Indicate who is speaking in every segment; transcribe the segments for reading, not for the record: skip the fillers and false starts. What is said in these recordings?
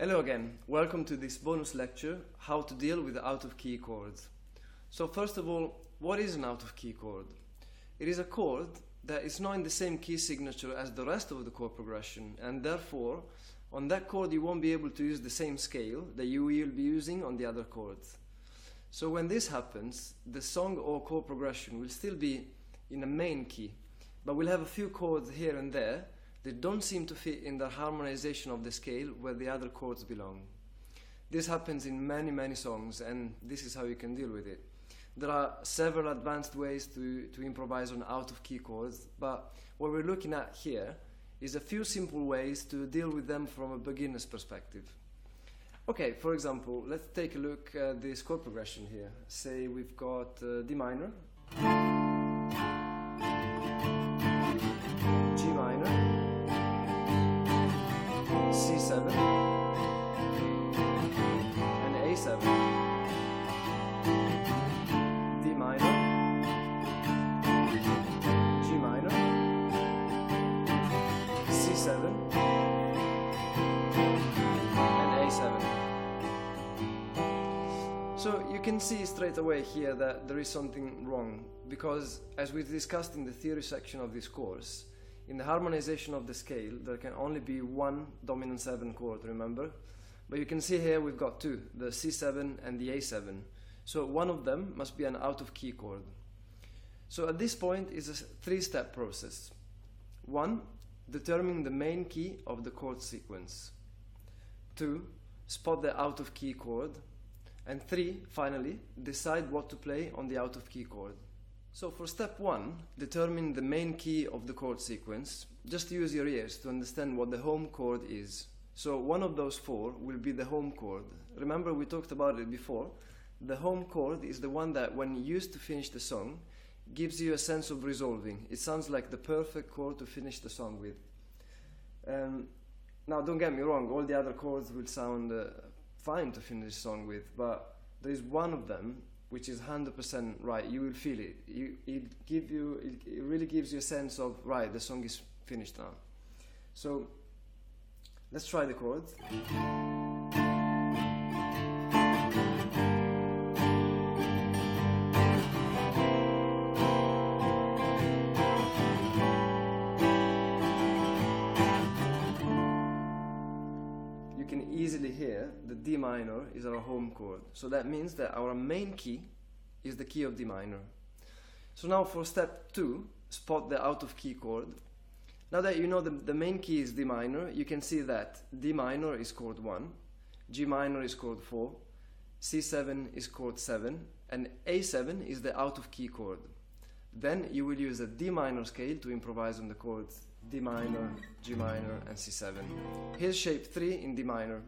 Speaker 1: Hello again, welcome to this bonus lecture, how to deal with out-of-key chords. So first of all, what is an out-of-key chord? It is a chord that is not in the same key signature as the rest of the chord progression, and therefore on that chord you won't be able to use the same scale that you will be using on the other chords. So when this happens, the song or chord progression will still be in a main key, but we'll have a few chords here and there that don't seem to fit in the harmonization of the scale where the other chords belong. This happens in many songs, and this is how you can deal with it. There are several advanced ways to improvise on out-of-key chords, but what we're looking at here is a few simple ways to deal with them from a beginner's perspective. Okay, for example, let's take a look at this chord progression here. Say we've got D minor, G minor, C7 and A7, D minor, G minor, C7 and A7. So you can see straight away here that there is something wrong, because as we discussed in the theory section of this course, in the harmonization of the scale, there can only be one dominant 7 chord, remember? But you can see here we've got two, the C7 and the A7. So one of them must be an out-of-key chord. So at this point is a three-step process. 1, determine the main key of the chord sequence. 2, spot the out-of-key chord. And 3, finally, decide what to play on the out-of-key chord. So for step 1, determine the main key of the chord sequence. Just use your ears to understand what the home chord is. So one of those 4 will be the home chord. Remember, we talked about it before. The home chord is the one that, when used to finish the song, gives you a sense of resolving. It sounds like the perfect chord to finish the song with. Now, don't get me wrong, all the other chords will sound fine to finish the song with, but there is one of them which is 100% right. You will feel it. It really gives you a sense of, right, the song is finished now. So let's try the chords. You can easily hear the D minor is our home chord. So that means that our main key is the key of D minor. So now for step 2, spot the out-of-key chord. Now that you know the main key is D minor, you can see that D minor is chord 1, G minor is chord 4, C7 is chord 7, and A7 is the out-of-key chord. Then you will use a D minor scale to improvise on the chords D minor, G minor, and C7. Here's shape 3 in D minor.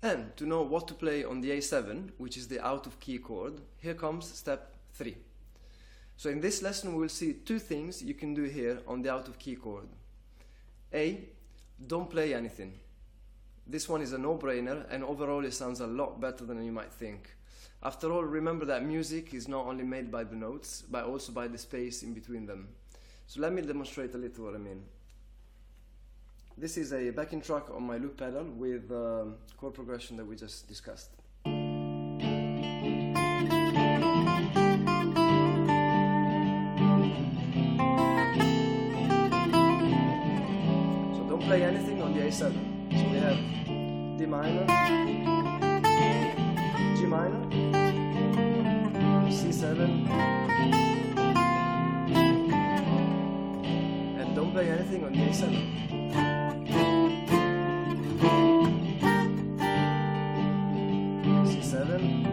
Speaker 1: And to know what to play on the A7, which is the out-of-key chord, here comes step 3. So in this lesson we will see 2 things you can do here on the out-of-key chord. A, don't play anything. This one is a no-brainer, and overall it sounds a lot better than you might think. After all, remember that music is not only made by the notes, but also by the space in between them. So let me demonstrate a little what I mean. This is a backing track on my loop pedal with chord progression that we just discussed. So don't play anything on the A7. So we have D minor, G minor, C7, play anything on the A7. C7.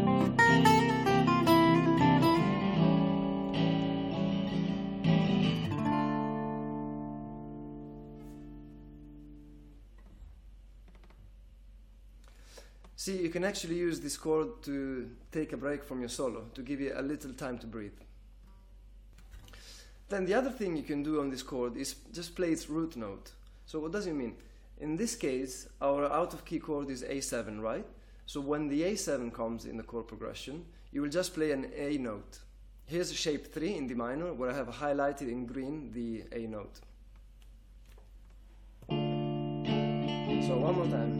Speaker 1: See, you can actually use this chord to take a break from your solo, to give you a little time to breathe. Then the other thing you can do on this chord is just play its root note. So what does it mean? In this case, our out-of-key chord is A7, right? So when the A7 comes in the chord progression, you will just play an A note. Here's shape 3 in D minor, where I have highlighted in green the A note. So one more time.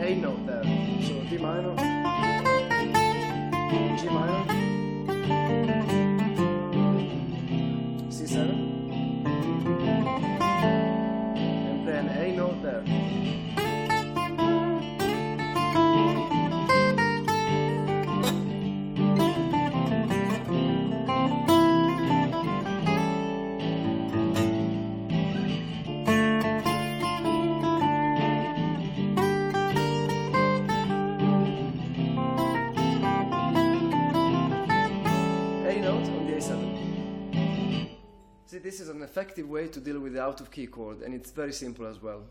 Speaker 1: A note there, so D minor, G minor, C7, and play an A note there. This is an effective way to deal with the out-of-key chord, and it's very simple as well.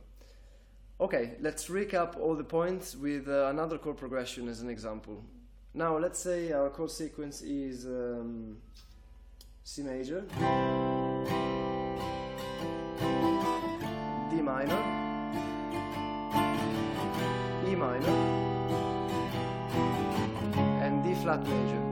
Speaker 1: Okay, let's recap all the points with another chord progression as an example. Now, let's say our chord sequence is C major, D minor, E minor, and D flat major.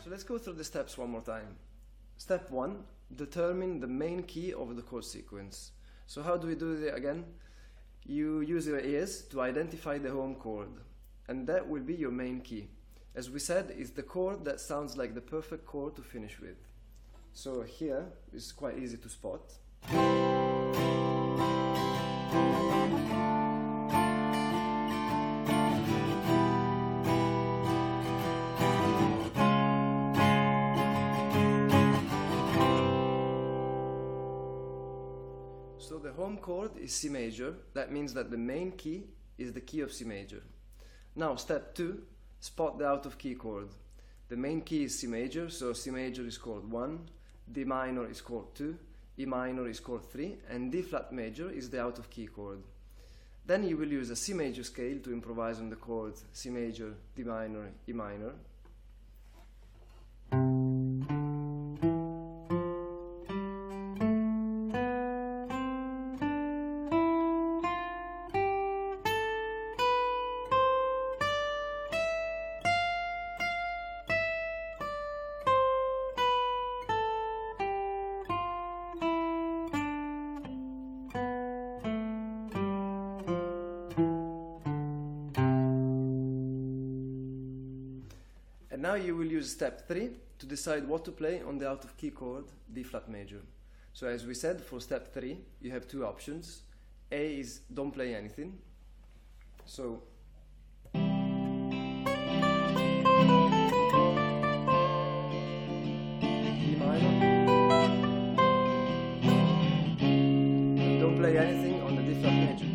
Speaker 1: Let's go through the steps one more time. Step 1, determine the main key of the chord sequence. So how do we do it again? You use your ears to identify the home chord, and that will be your main key. As we said, it's the chord that sounds like the perfect chord to finish with. So here is quite easy to spot. So the home chord is C major. That means that the main key is the key of C major. Now step 2, spot the out-of-key chord. The main key is C major, so C major is chord 1, D minor is chord 2, E minor is chord 3, and D flat major is the out-of-key chord. Then you will use a C major scale to improvise on the chords C major, D minor, E minor. And now you will use step 3 to decide what to play on the out-of-key chord D flat major. So as we said, for step 3 you have two options. A is don't play anything. So E minor, and don't play anything on the D flat major.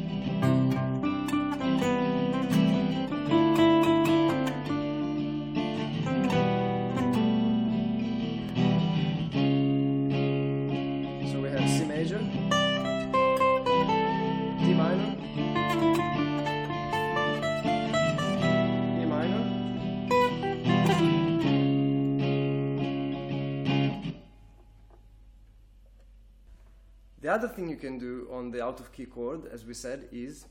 Speaker 1: The other thing you can do on the out-of-key chord, as we said, is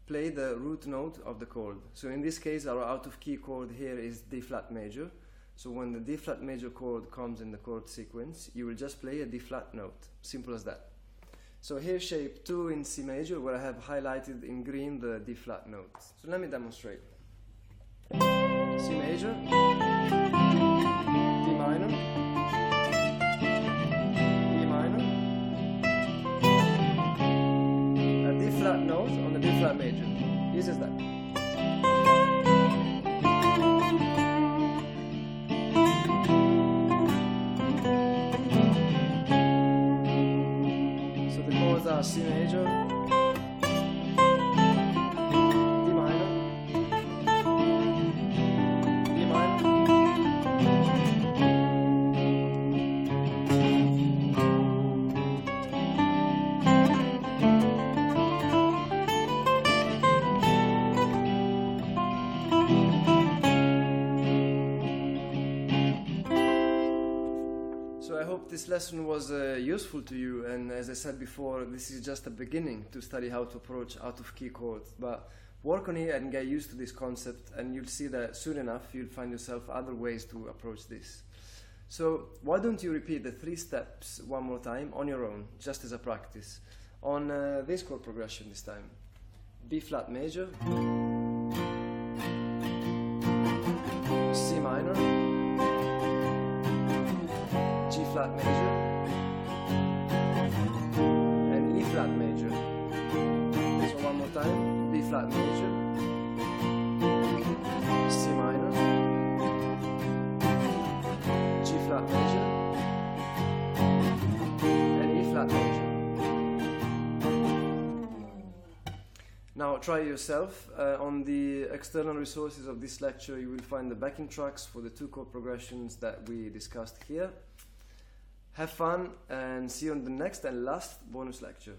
Speaker 1: play the root note of the chord. So in this case, our out-of-key chord here is D flat major. So when the D flat major chord comes in the chord sequence, you will just play a D flat note. Simple as that. So here shape 2 in C major, where I have highlighted in green the D flat note. So let me demonstrate. C major, D minor, E minor, a D flat note on the D flat major. Easy as that. So the chords are C major, D minor, E minor, So I hope this lesson was useful to you, and as I said before, this is just a beginning to study how to approach out-of-key chords, but work on it and get used to this concept, and you'll see that soon enough you'll find yourself other ways to approach this. So why don't you repeat the 3 steps one more time on your own, just as a practice, on this chord progression this time. B flat major, C minor, G flat major, and E flat major. So one more time, B flat major, C minor, G flat major, and E flat major. Now try it yourself. On the external resources of this lecture you will find the backing tracks for the 2 chord progressions that we discussed here. Have fun and see you on the next and last bonus lecture.